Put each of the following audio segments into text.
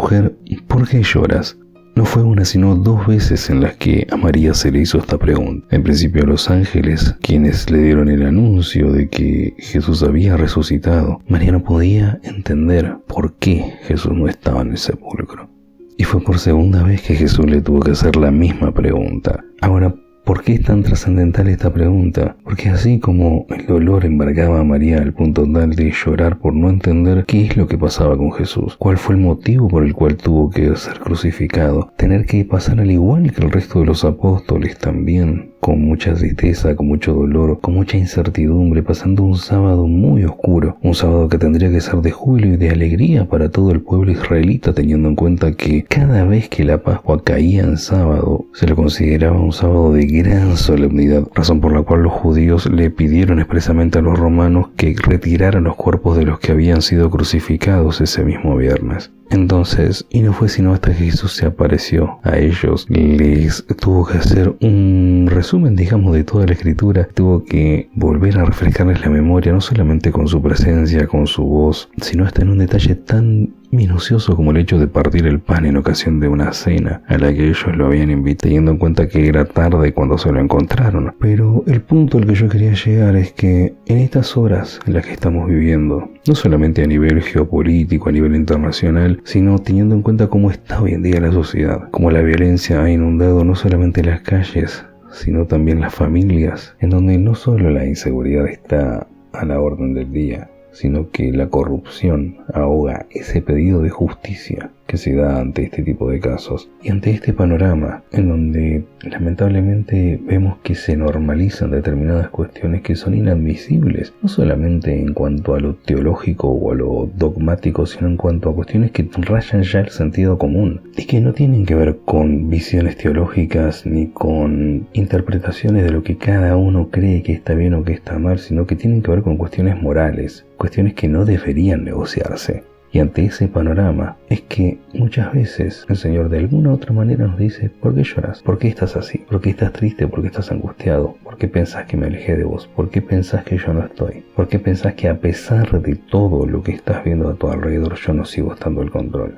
mujer, ¿por qué lloras? No fue una sino 2 veces en las que a María se le hizo esta pregunta. En principio a los ángeles, quienes le dieron el anuncio de que Jesús había resucitado. María no podía entender por qué Jesús no estaba en el sepulcro. Y fue por segunda vez que Jesús le tuvo que hacer la misma pregunta. Ahora, ¿por qué es tan trascendental esta pregunta? Porque así como el dolor embargaba a María al punto tal de llorar por no entender qué es lo que pasaba con Jesús, cuál fue el motivo por el cual tuvo que ser crucificado, tener que pasar al igual que el resto de los apóstoles también, con mucha tristeza, con mucho dolor, con mucha incertidumbre, pasando un sábado muy oscuro, un sábado que tendría que ser de júbilo y de alegría para todo el pueblo israelita, teniendo en cuenta que cada vez que la Pascua caía en sábado, se lo consideraba un sábado de gran solemnidad, razón por la cual los judíos le pidieron expresamente a los romanos que retiraran los cuerpos de los que habían sido crucificados ese mismo viernes. Entonces, y no fue sino hasta que Jesús se apareció a ellos, les tuvo que hacer un resumen, digamos, de toda la escritura, tuvo que volver a refrescarles la memoria, no solamente con su presencia, con su voz, sino hasta en un detalle tan minucioso como el hecho de partir el pan en ocasión de una cena a la que ellos lo habían invitado, teniendo en cuenta que era tarde cuando se lo encontraron. Pero el punto al que yo quería llegar es que en estas horas en las que estamos viviendo, no solamente a nivel geopolítico, a nivel internacional, sino teniendo en cuenta cómo está hoy en día la sociedad, cómo la violencia ha inundado no solamente las calles, sino también las familias, en donde no solo la inseguridad está a la orden del día, sino que la corrupción ahoga ese pedido de justicia que se da ante este tipo de casos. Y ante este panorama en donde lamentablemente vemos que se normalizan determinadas cuestiones que son inadmisibles, no solamente en cuanto a lo teológico o a lo dogmático, sino en cuanto a cuestiones que rayan ya el sentido común y que no tienen que ver con visiones teológicas ni con interpretaciones de lo que cada uno cree que está bien o que está mal, sino que tienen que ver con cuestiones morales, cuestiones que no deberían negociarse. Y ante ese panorama es que muchas veces el Señor de alguna u otra manera nos dice: ¿por qué lloras? ¿Por qué estás así? ¿Por qué estás triste? ¿Por qué estás angustiado? ¿Por qué pensás que me alejé de vos? ¿Por qué pensás que yo no estoy? ¿Por qué pensás que a pesar de todo lo que estás viendo a tu alrededor yo no sigo estando al control?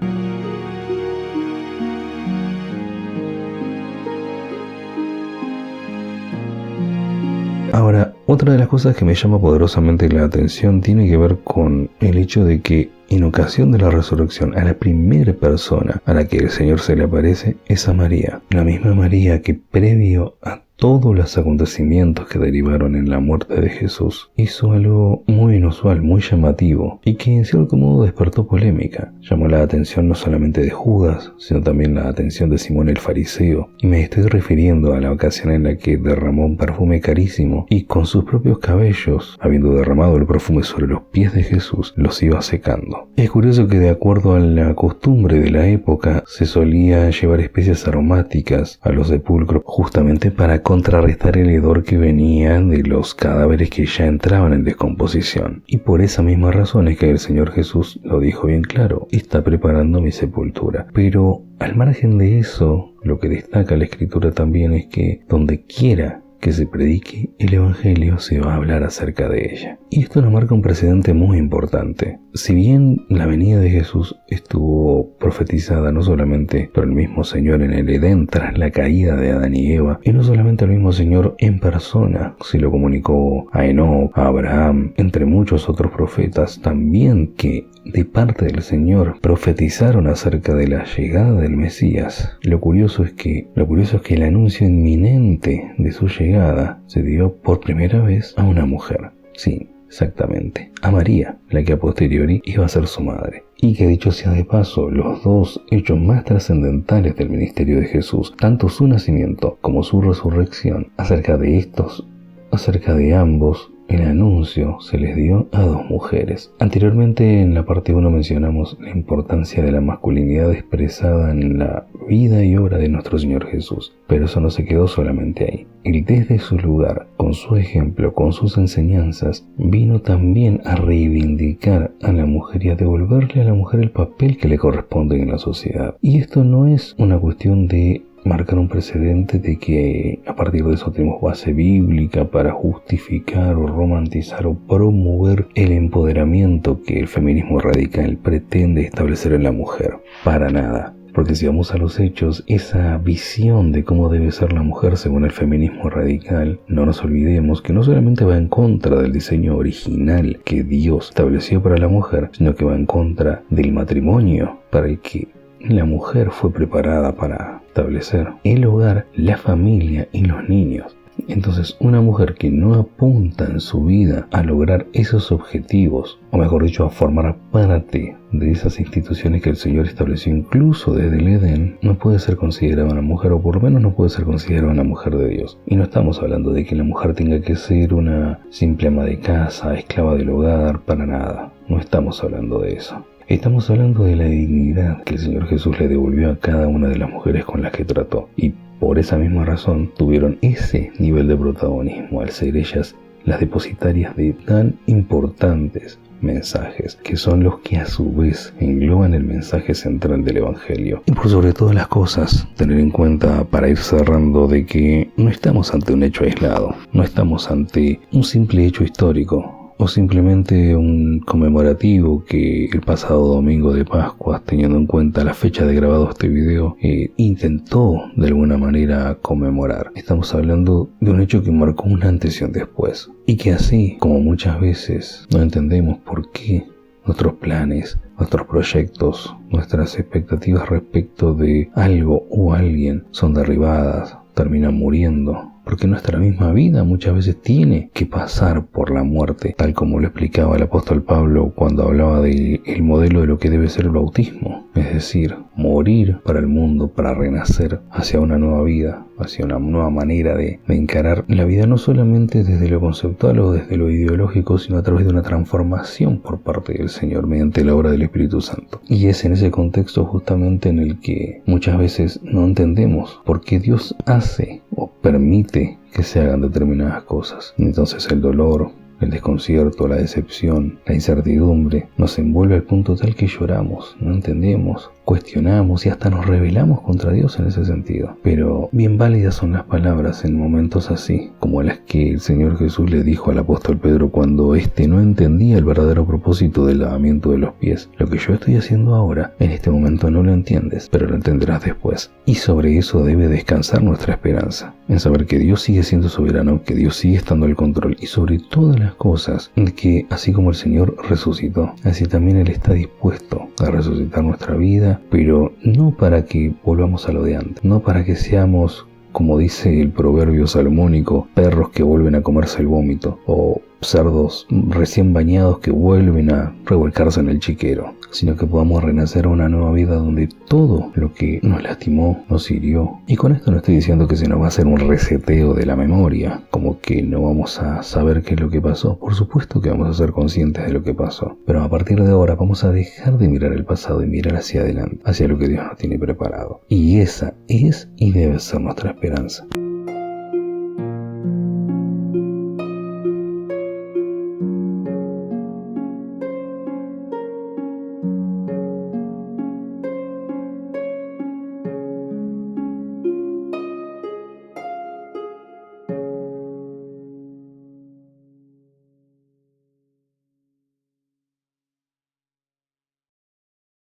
Ahora, otra de las cosas que me llama poderosamente la atención tiene que ver con el hecho de que en ocasión de la resurrección, a la primera persona a la que el Señor se le aparece es a María, la misma María que previo a todos los acontecimientos que derivaron en la muerte de Jesús, hizo algo muy inusual, muy llamativo, y que en cierto modo despertó polémica. Llamó la atención no solamente de Judas, sino también la atención de Simón el fariseo, y me estoy refiriendo a la ocasión en la que derramó un perfume carísimo, y con sus propios cabellos, habiendo derramado el perfume sobre los pies de Jesús, los iba secando. Es curioso que de acuerdo a la costumbre de la época, se solía llevar especias aromáticas a los sepulcros, justamente para contrarrestar el hedor que venía de los cadáveres que ya entraban en descomposición. Y por esa misma razón es que el Señor Jesús lo dijo bien claro: está preparando mi sepultura. Pero al margen de eso, lo que destaca la Escritura también es que donde quiera que se predique el Evangelio, se va a hablar acerca de ella. Y esto nos marca un precedente muy importante. Si bien la venida de Jesús estuvo profetizada no solamente por el mismo Señor en el Edén tras la caída de Adán y Eva, y no solamente el mismo Señor en persona, se lo comunicó a Enoc, a Abraham, entre muchos otros profetas, también que de parte del Señor profetizaron acerca de la llegada del Mesías. Lo curioso es que el anuncio inminente de su llegada se dio por primera vez a una mujer. Sí, exactamente, a María, la que a posteriori iba a ser su madre. Y que dicho sea de paso, los dos hechos más trascendentales del ministerio de Jesús, tanto su nacimiento como su resurrección, acerca de ambos, el anuncio se les dio a 2 mujeres. Anteriormente en la parte 1 mencionamos la importancia de la masculinidad expresada en la vida y obra de nuestro Señor Jesús, pero eso no se quedó solamente ahí. Él desde su lugar, con su ejemplo, con sus enseñanzas, vino también a reivindicar a la mujer y a devolverle a la mujer el papel que le corresponde en la sociedad. Y esto no es una cuestión de marcar un precedente de que a partir de eso tenemos base bíblica para justificar o romantizar o promover el empoderamiento que el feminismo radical pretende establecer en la mujer. Para nada. Porque si vamos a los hechos, esa visión de cómo debe ser la mujer según el feminismo radical, no nos olvidemos que no solamente va en contra del diseño original que Dios estableció para la mujer, sino que va en contra del matrimonio para el que la mujer fue preparada para establecer el hogar, la familia y los niños. Entonces, una mujer que no apunta en su vida a lograr esos objetivos, o mejor dicho, a formar parte de esas instituciones que el Señor estableció incluso desde el Edén, no puede ser considerada una mujer, o por lo menos no puede ser considerada una mujer de Dios. Y no estamos hablando de que la mujer tenga que ser una simple ama de casa, esclava del hogar, para nada. No estamos hablando de eso. Estamos hablando de la dignidad que el Señor Jesús le devolvió a cada una de las mujeres con las que trató. Y por esa misma razón tuvieron ese nivel de protagonismo al ser ellas las depositarias de tan importantes mensajes, que son los que a su vez engloban el mensaje central del Evangelio. Y por sobre todas las cosas, tener en cuenta, para ir cerrando, de que no estamos ante un hecho aislado, no estamos ante un simple hecho histórico, o simplemente un conmemorativo que el pasado domingo de Pascua, teniendo en cuenta la fecha de grabado este video, intentó de alguna manera conmemorar. Estamos hablando de un hecho que marcó un antes y un después, y que así como muchas veces no entendemos por qué nuestros planes, nuestros proyectos, nuestras expectativas respecto de algo o alguien son derribadas, terminan muriendo, porque nuestra misma vida muchas veces tiene que pasar por la muerte, tal como lo explicaba el apóstol Pablo cuando hablaba del modelo de lo que debe ser el bautismo, es decir, morir para el mundo, para renacer hacia una nueva vida, hacia una nueva manera de encarar la vida, no solamente desde lo conceptual o desde lo ideológico, sino a través de una transformación por parte del Señor mediante la obra del Espíritu Santo. Y es en ese contexto justamente en el que muchas veces no entendemos por qué Dios hace o permite que se hagan determinadas cosas. Entonces el dolor, el desconcierto, la decepción, la incertidumbre nos envuelve al punto tal que lloramos, no entendemos, cuestionamos y hasta nos rebelamos contra Dios en ese sentido. Pero bien válidas son las palabras en momentos así, como las que el Señor Jesús le dijo al apóstol Pedro cuando éste no entendía el verdadero propósito del lavamiento de los pies. Lo que yo estoy haciendo ahora, en este momento no lo entiendes, pero lo entenderás después. Y sobre eso debe descansar nuestra esperanza, en saber que Dios sigue siendo soberano, que Dios sigue estando al control y sobre todas las cosas, que así como el Señor resucitó, así también Él está dispuesto a resucitar nuestra vida, pero no para que volvamos a lo de antes, no para que seamos, como dice el proverbio salomónico, perros que vuelven a comerse el vómito, o cerdos recién bañados que vuelven a revolcarse en el chiquero, sino que podamos renacer a una nueva vida donde todo lo que nos lastimó nos hirió. Y con esto no estoy diciendo que se nos va a hacer un reseteo de la memoria, como que no vamos a saber qué es lo que pasó. Por supuesto que vamos a ser conscientes de lo que pasó, pero a partir de ahora vamos a dejar de mirar el pasado y mirar hacia adelante, hacia lo que Dios nos tiene preparado. Y esa es y debe ser nuestra esperanza.